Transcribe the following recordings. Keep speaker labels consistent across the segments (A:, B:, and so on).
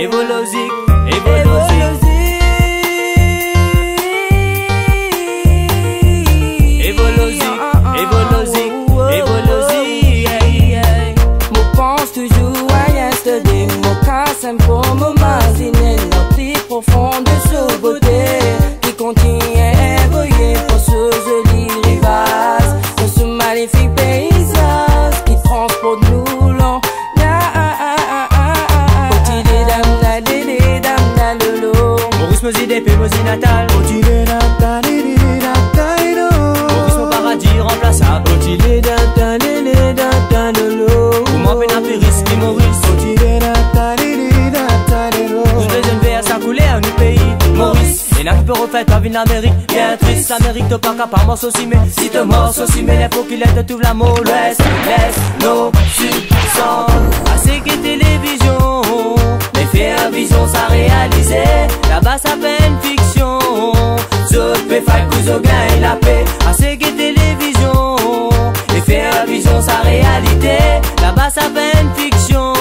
A: Evolosic,
B: Mo pense toujours à yesterday. Mo casse un peu, mo imaginer notre plus profonde beauté qui continue à évoluer pour ce joli rivage, pour ce magnifique paysage qui transporte nous long.
A: Maurice Mosi d'épée, Mosi natal. Maurice mon paradis remplaçable. Pour moi peine à péris qui Maurice. Tous les jeunes vers sa couleur du pays. Maurice, et n'a qui peut refaire ta vie en Amérique. Bien triste, l'Amérique te pas capable morceau si mais si te morceau si mais les faut qu'il est tout la mollesse. Laisse nos substances. Assez que télévision. Faire vision ça réalisé. Là-bas ça fait une fiction. Je peux faire que je gagne la paix. Assez que télévision. Et faire vision ça réalité. Là-bas ça fait une fiction.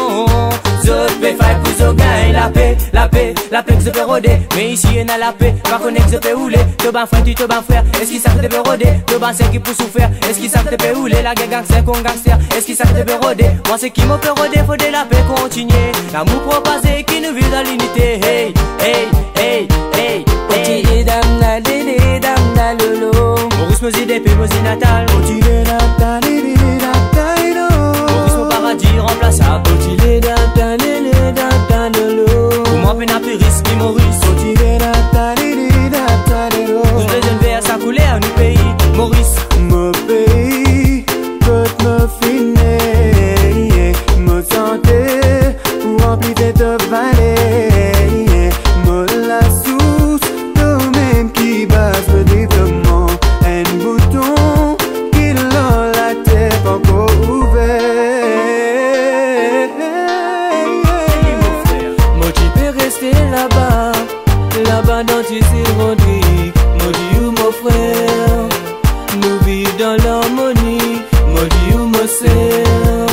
A: Je peux faire que je gagne la paix. La paix que je peux rôder. Mais ici il y a la paix. Par contre que je peux rouler. Te ban frère, tu te ban frère. Est-ce qu'il savent te peut rôder? Te ban c'est qui pour souffrir. Est-ce qu'il savent te peut rouler? La guerre gangster con gangster. Est-ce qu'il savent te peut rôder? Moi c'est qui me peut rôder. Faut de la paix continuer. L'amour proposé qui nous vit dans l'unité. Hey, hey, hey, hey, hey. Maurice Mosi d'épée, Mosi natal. Maurice mon paradis remplaçable. Pour moi peine à péris qui Maurice. Tous les jeunes vers sa couleur du pays. Maurice.
C: Mon pays peut me finir, me santé pour remplir de vallée, me la source de même qui base le développement, un bouton qui dans la tête encore ouvert. Moi tu peux rester là-bas, là-bas dans tes ironies, moi dis où mon frère. Nous vivons dans l'harmonie, maudit ou mon sœur.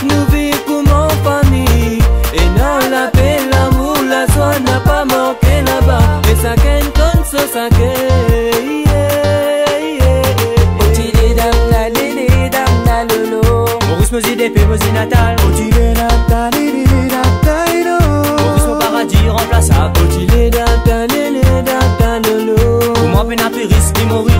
C: Nous vivons comme en famille, et dans la paix, l'amour, la joie n'a pas manqué là-bas. Et ça qu'un tonne, ça
A: Maurice Mosi d'épée, Mosi natal. Maurice mon paradis remplaçable.
C: Pour
A: moi peine à péris qui Maurice.